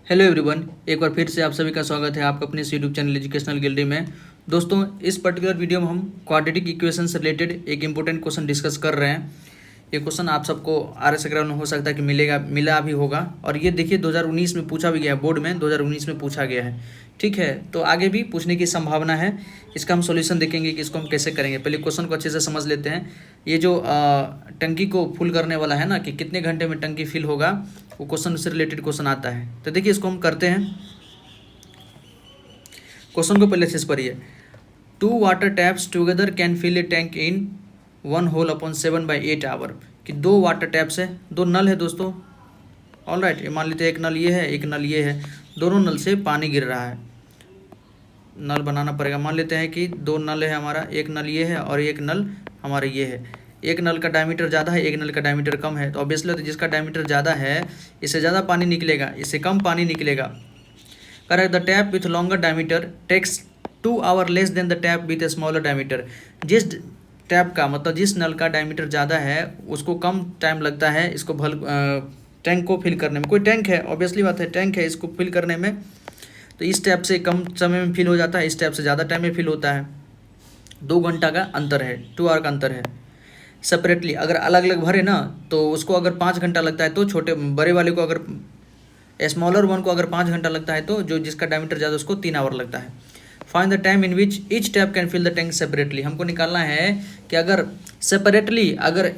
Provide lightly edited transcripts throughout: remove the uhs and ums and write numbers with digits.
Hello everyone, एक बार फिर से आप सभी का स्वागत है आपका अपने यूट्यूब चैनल एजुकेशनल गैलरी में। दोस्तों, इस पर्टिकुलर वीडियो में हम क्वाड्रेटिक इक्वेशन से रिलेटेड एक इंपॉर्टेंट क्वेश्चन डिस्कस कर रहे हैं। ये क्वेश्चन आप सबको RS में हो सकता है कि मिला भी होगा, और ये देखिए 2019 में पूछा भी गया है, बोर्ड में 2019 में पूछा गया है। ठीक है, तो आगे भी पूछने की संभावना है। इसका हम सॉल्यूशन देखेंगे कि इसको हम कैसे करेंगे। पहले क्वेश्चन को अच्छे से समझ लेते हैं। ये जो टंकी को फुल करने वाला है ना, कि कितने घंटे में टंकी फिल होगा, वो क्वेश्चन से रिलेटेड क्वेश्चन आता है। तो देखिए, इसको हम करते हैं। क्वेश्चन को पहले अच्छे से पढ़िए। 2 water taps together can fill a tank in 1 whole upon 7/8 hour. कि 2 वाटर टैप्स है, 2 नल है दोस्तों। ऑल राइट, मान लेते हैं एक नल ये है, एक नल ये है। दोनों नल से पानी गिर रहा है। नल बनाना पड़ेगा। मान लेते हैं कि 2 नल है हमारा, एक नल ये है और एक नल हमारा ये है। एक नल का डायमीटर ज़्यादा है, एक नल का डायमीटर कम है। तो ऑब्वियसली तो जिसका डायमीटर ज़्यादा है इससे ज़्यादा पानी निकलेगा, इससे कम पानी निकलेगा। Correct. The tap with longer diameter takes 2 hour less than the tap with a smaller diameter. जिस टैप का मतलब जिस नल का डायमीटर ज़्यादा है उसको कम टाइम लगता है इसको टैंक को फिल करने में। कोई टैंक है, ऑब्वियसली बात है, टैंक है, इसको फिल करने में। तो इस टैप से कम समय में फिल हो जाता है, इस टैप से ज़्यादा टाइम में फिल होता है। 2 घंटा का अंतर है, 2 आवर का अंतर है। सेपरेटली अगर अलग अलग भरे ना तो उसको अगर 5 घंटा लगता है, तो छोटे बड़े वाले को अगर स्मॉलर वन को अगर 5 घंटा लगता है, तो जो जिसका डायमीटर ज़्यादा उसको 3 आवर लगता है। Find the time in which each tap can fill the tank separately. हमको निकालना है कि अगर सेपरेटली अगर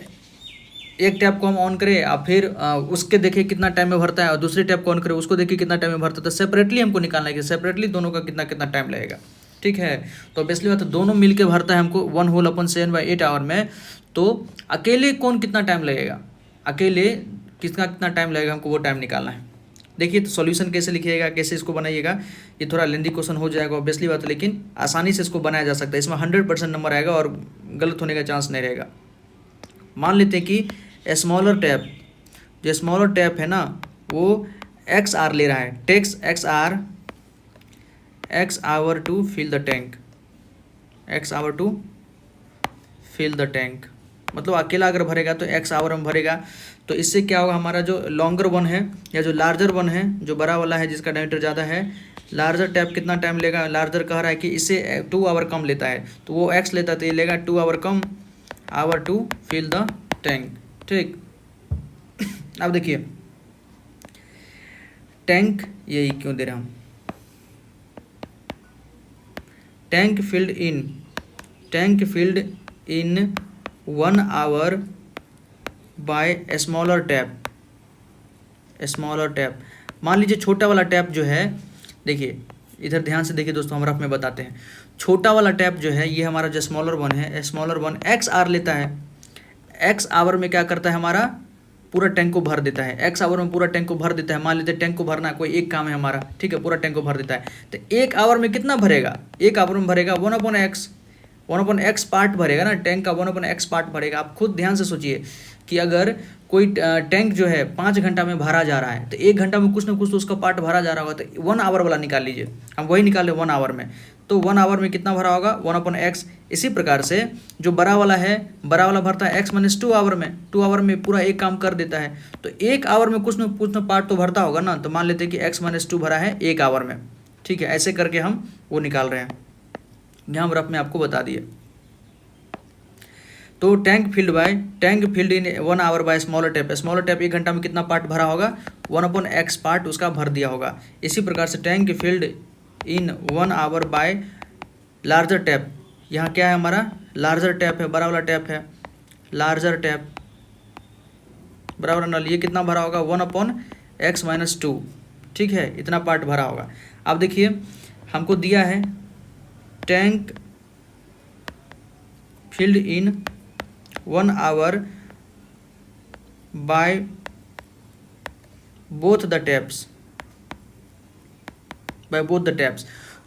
एक टैप को हम ऑन करें और फिर उसके देखिए कितना टाइम में भरता है, और दूसरे टैप को ऑन करें उसको देखिए कितना टाइम में भरता है। तो सेपरेटली हमको निकालना है कि सेपरेटली दोनों का कितना कितना टाइम लगेगा। ठीक है, तो ऑब्वियसली बात है दोनों मिलके भरता है हमको 1 होल अपॉन 7/8 आवर में। तो अकेले कौन कितना टाइम लगेगा, अकेले कितना कितना टाइम लगेगा, हमको वो टाइम निकालना है। देखिए, तो सॉल्यूशन कैसे लिखिएगा, कैसे इसको बनाइएगा, ये थोड़ा लेंदी क्वेश्चन हो जाएगा ऑब्वियसली बात है, लेकिन आसानी से इसको बनाया जा सकता है। इसमें 100% नंबर आएगा और गलत होने का चांस नहीं रहेगा। मान लेते हैं कि स्मॉलर टैप, जो स्मॉलर टैप है ना वो XR ले रहा है, takes X hour to fill the tank, X hour to fill the tank. मतलब अकेला अगर भरेगा तो X आवर में भरेगा। तो इससे क्या होगा, हमारा जो लॉन्गर वन है या जो लार्जर वन है, जो बड़ा वाला है जिसका डायमीटर ज़्यादा है, लार्जर टैप कितना टाइम लेगा, लार्जर कह रहा है कि इससे 2 आवर कम लेता है, तो वो X लेता है, तो ये लेगा 2 आवर कम, hour to fill the tank. ठीक, अब देखिए टैंक यही क्यों दे रहे हम, tank filled in 1 hour by smaller tap. मान लीजिए छोटा वाला टैप जो है, देखिए इधर ध्यान से देखिए दोस्तों, हम रफ में बताते हैं। छोटा वाला टैप जो है ये हमारा जो स्मॉलर वन है, स्मॉलर वन XR लेता है। X आवर में क्या करता है, हमारा पूरा टैंक को भर देता है। X आवर में पूरा टैंक को भर देता है। मान लेते हैं टैंक को भरना कोई एक काम है हमारा, ठीक है, पूरा टैंक को भर देता है। तो 1 आवर में कितना भरेगा, 1 आवर में भरेगा 1/x पार्ट भरेगा ना, टैंक का 1/x पार्ट भरेगा। आप खुद ध्यान से सोचिए कि अगर कोई टैंक जो है 5 घंटा में भरा जा रहा है, तो 1 घंटा में कुछ ना कुछ तो उसका पार्ट भरा जा रहा होगा। तो 1 आवर वाला निकाल लीजिए, हम वही निकाले 1 आवर में। तो 1 आवर में कितना भरा होगा, 1/x। इसी प्रकार से जो बड़ा वाला है, बड़ा वाला भरता है x - 2 आवर में, 2 आवर में पूरा एक काम कर देता है। तो 1 आवर में कुछ ना पार्ट तो भरता होगा ना। तो मान लेते हैं कि x - 2 भरा है 1 आवर में। ठीक है, ऐसे करके हम वो निकाल रहे हैं, यहाँ रफ में आपको बता दिए। तो tank filled in 1 hour by smaller tap 1 घंटा में कितना पार्ट भरा होगा, 1/x पार्ट उसका भर दिया होगा। इसी प्रकार से tank filled in 1 hour by larger tap, यहाँ क्या है हमारा, लार्जर टैप है, बड़ा वाला टैप है, लार्जर टैप बड़ा वाला नल, ये कितना भरा होगा, 1/x - 2। ठीक है, इतना पार्ट भरा होगा। अब देखिए हमको दिया है tank filled in 1 hour by both the taps,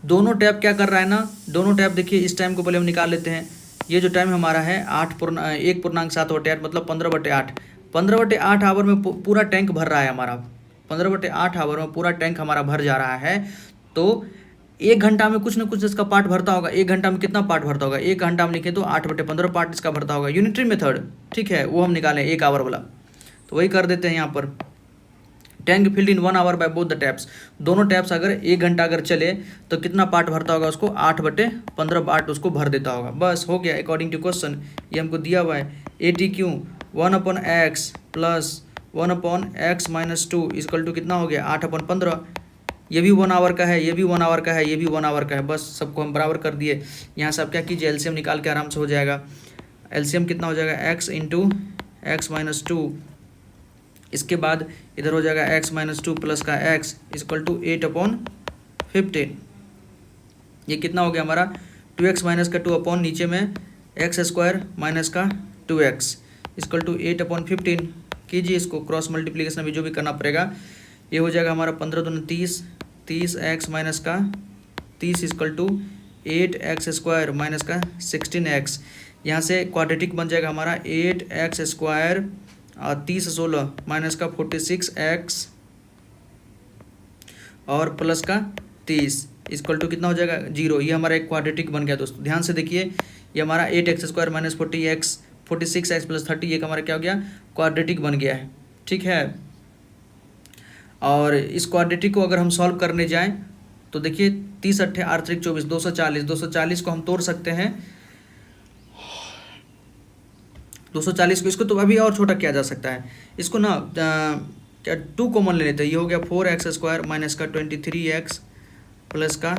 दोनों टैप क्या कर रहा है ना, दोनों टैप देखिए, इस टाइम को पहले हम निकाल लेते हैं। ये जो टाइम हमारा है 1.7/8 मतलब 15/8, 15/8 आवर में पूरा टैंक भर रहा है हमारा, 15/8 आवर में पूरा टैंक हमारा भर जा रहा है। तो 1 घंटा में कुछ ना कुछ इसका पार्ट भरता होगा। 1 घंटा में कितना पार्ट भरता होगा, 1 घंटा में लिखे तो 8/15 पार्ट इसका भरता होगा। यूनिटरी मेथड, ठीक है, वो हम निकालें 1 आवर वाला, तो वही कर देते हैं यहाँ पर। Tank filled in 1 hour by both the taps, दोनों टैप्स अगर 1 घंटा अगर चले तो कितना पार्ट भरता होगा उसको, 8/15 पार्ट उसको भर देता होगा। बस हो गया अकॉर्डिंग टू क्वेश्चन, ये हमको दिया हुआ है। ATQ 1/x plus 1/x minus 2 equal to कितना हो गया 8/15। ये भी 1 आवर का है, ये भी 1 आवर का है, ये भी 1 आवर का है, बस सबको हम बराबर कर दिए। यहाँ से आप क्या कीजिए, एलसीएम निकाल के आराम से हो जाएगा। एलसीएम कितना हो जाएगा, x इंटू एक्स माइनस 2, इसके बाद इधर हो जाएगा x माइनस 2 प्लस का x इक्वल टू 8/15। ये कितना हो गया हमारा 2x माइनस का 2 अपॉन नीचे में x² माइनस का 2x इक्वल टू 8/15। कीजिए इसको क्रॉस मल्टीप्लीकेशन अभी जो भी करना पड़ेगा। ये हो जाएगा हमारा 15 दूनी 30, 30x माइनस का 30 इक्वल टू 8x² माइनस का 16x। यहाँ से क्वाड्रेटिक बन जाएगा हमारा 8x² 30 16 माइनस का 46x और प्लस का 30 इक्वल टू कितना हो जाएगा 0। ये हमारा एक क्वाड्रेटिक बन गया दोस्तों, ध्यान से देखिए। ये हमारा 8x² माइनस 46x प्लस 30 एक हमारा क्या हो गया, क्वाड्रेटिक बन गया है, ठीक है। और इस क्वाड्रेटिक को अगर हम सॉल्व करने जाएं तो देखिए 30 8 8 24 240 को हम तोड़ सकते हैं 240 को। इसको तो अभी और छोटा किया जा सकता है, इसको ना क्या 2 कॉमन ले लेते हैं। ये हो गया 4x² माइनस का 23x प्लस का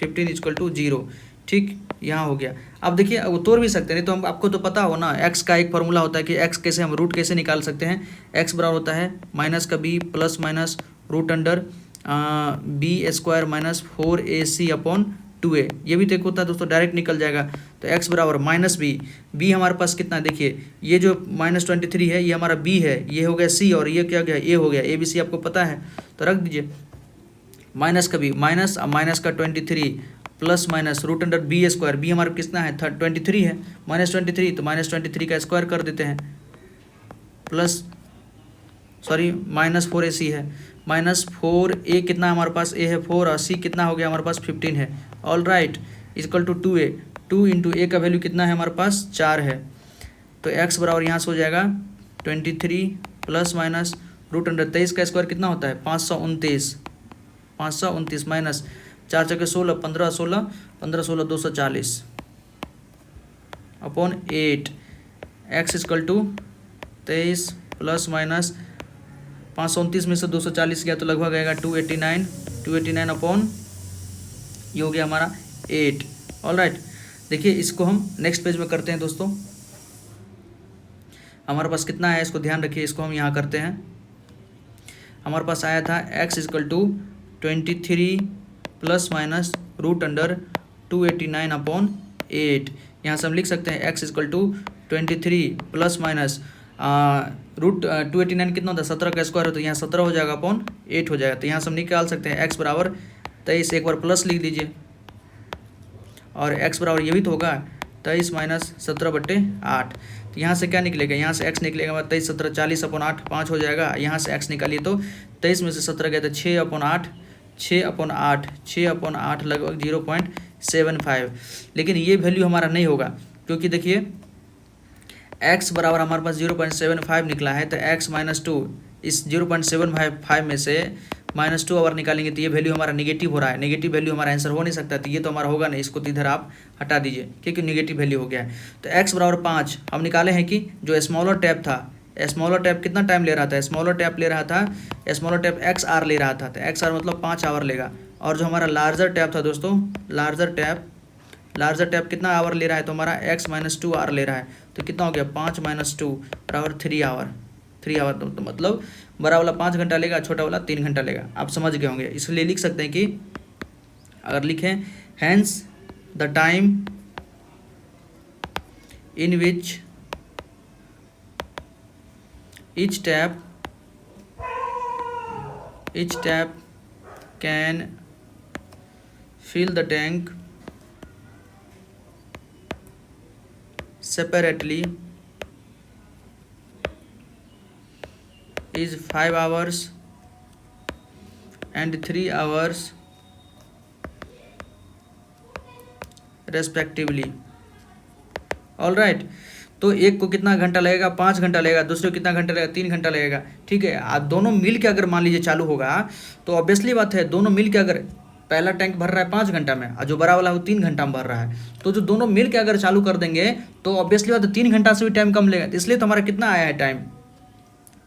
15 इक्वल टू 0, ठीक, यहाँ हो गया। अब देखिए वो तोड़ भी सकते हैं, नहीं तो हम आपको तो पता हो ना x का एक फार्मूला होता है कि x कैसे हम रूट कैसे निकाल सकते हैं। x बराबर होता है माइनस का b plus minus root under b² minus 4ac/2a। ये भी देखो होता है दोस्तों, डायरेक्ट निकल जाएगा। तो x बराबर माइनस b हमारे पास कितना है, देखिए ये जो -23 है ये हमारा b है, ये हो गया c और ये क्या गया a हो गया। ABC आपको पता है तो रख दीजिए माइनस का b माइनस का 23 plus minus root under b² b हमारा कितना है 23 है, -23 तो -23 का स्क्वायर कर देते हैं प्लस सॉरी -4ac है, -4a कितना हमारे पास a है 4 और c कितना हो गया हमारे पास 15 है। All right equal to 2a, 2 into a का वैल्यू कितना है हमारे पास 4 है। तो x बराबर यहाँ से हो जाएगा 23 प्लस माइनस रूट अंडर 23 का स्क्वायर कितना होता है 529 माइनस 4 चौके 16 15 16 15 16 240 upon 8 x equal to 23 plus minus 529 में से 240 गया तो लगभग आएगा 289 अपॉन ये हो गया हमारा 8। ऑल राइट, देखिए इसको हम नेक्स्ट पेज में करते हैं दोस्तों। हमारे पास कितना है इसको ध्यान रखिए, इसको हम यहाँ करते हैं। हमारे पास आया था x equal to 23 plus minus root under 289 upon 8। यहाँ से हम लिख सकते हैं x equal to 23 plus minus root 289 कितना होता है 17 का स्क्वायर हो तो यहाँ 17 हो जाएगा अपॉन 8 हो जाएगा। तो यहाँ से हम निकाल सकते हैं x बराबर 23, एक बार प्लस लिख दीजिए और x बराबर ये भी तो होगा 23 माइनस 17/8। तो यहाँ से क्या निकलेगा, यहाँ से x निकलेगा 23 17 40/8 5 हो जाएगा। यहाँ से x निकालिए तो 23 में से 17 गया तो 6/8 6/8 लगभग 0.75। लेकिन ये वैल्यू हमारा नहीं होगा क्योंकि देखिए x बराबर हमारे पास 0.75 निकला है। तो x माइनस 2 इस 0.75 में से -2 अगर निकालेंगे तो ये वैल्यू हमारा नेगेटिव हो रहा है। नेगेटिव वैल्यू हमारा आंसर हो नहीं सकता, तो ये तो हमारा होगा नहीं। इसको तो इधर आप हटा दीजिए क्योंकि नेगेटिव वैल्यू हो गया है। तो x बराबर 5 हम निकाले हैं कि जो स्मॉलर टैप था, स्मॉलर टैप कितना टाइम ले रहा था, स्मॉलर टैप ले रहा था, स्मॉलर टैप XR ले रहा था। तो XR मतलब 5 आवर लेगा। और जो हमारा लार्जर टैप था दोस्तों, लार्जर टैप कितना आवर ले रहा है तो हमारा x माइनस 2 आवर ले रहा है। तो कितना हो गया 5 माइनस 2 बराबर 3 आवर। तो मतलब बड़ा वाला 5 घंटा लेगा, छोटा वाला 3 घंटा लेगा। आप समझ गए होंगे, इसलिए लिख सकते हैं कि अगर लिखें hence the time in which each tap can fill the tank separately is 5 hours and 3 hours respectively. All right, तो एक को कितना घंटा लगेगा, 5 घंटा लगेगा, दूसरे को कितना घंटा लगेगा, 3 घंटा लगेगा। ठीक है, आप दोनों मिल के अगर मान लीजिए चालू होगा तो ऑब्वियसली बात है, दोनों मिल के अगर पहला टैंक भर रहा है 5 घंटा में और जो बड़ा वाला वो 3 घंटा में भर रहा है, तो जो दोनों मिल के अगर चालू कर देंगे तो ऑब्वियसली बात है 3 घंटा से भी टाइम कम लेगा। इसलिए तो हमारा कितना आया है टाइम,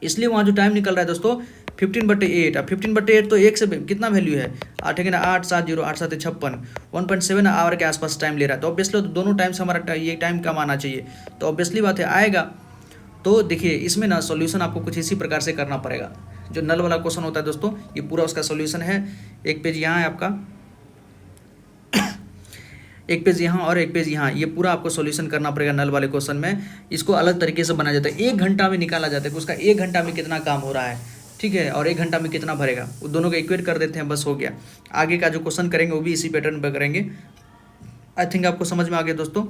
इसलिए वहाँ जो टाइम निकल रहा है दोस्तों 15/8। अब 15/8 तो एक से कितना वैल्यू है, 8 है ना, 8 7 0 8 7 56, 1.7 आवर के आसपास टाइम ले रहा है। तो ऑब्वियसली तो दोनों टाइम से हमारा ये टाइम कम आना चाहिए, तो ऑब्वियसली बात है आएगा। तो देखिए इसमें ना सॉल्यूशन आपको कुछ इसी प्रकार से करना पड़ेगा। जो नल वाला क्वेश्चन होता है दोस्तों, ये पूरा उसका सॉल्यूशन है। एक पेज यहाँ है आपका, एक पेज यहाँ और एक पेज यहाँ, ये पूरा आपको सॉल्यूशन करना पड़ेगा नल वाले क्वेश्चन में। इसको अलग तरीके से बनाया जाता है, 1 घंटा में निकाला जाता है कि उसका 1 घंटा में कितना काम हो रहा है, ठीक है, और 1 घंटा में कितना भरेगा, वो दोनों को इक्वेट कर देते हैं, बस हो गया। आगे का जो क्वेश्चन करेंगे वो भी इसी पैटर्न पर करेंगे। आई थिंक आपको समझ में आ गया दोस्तों।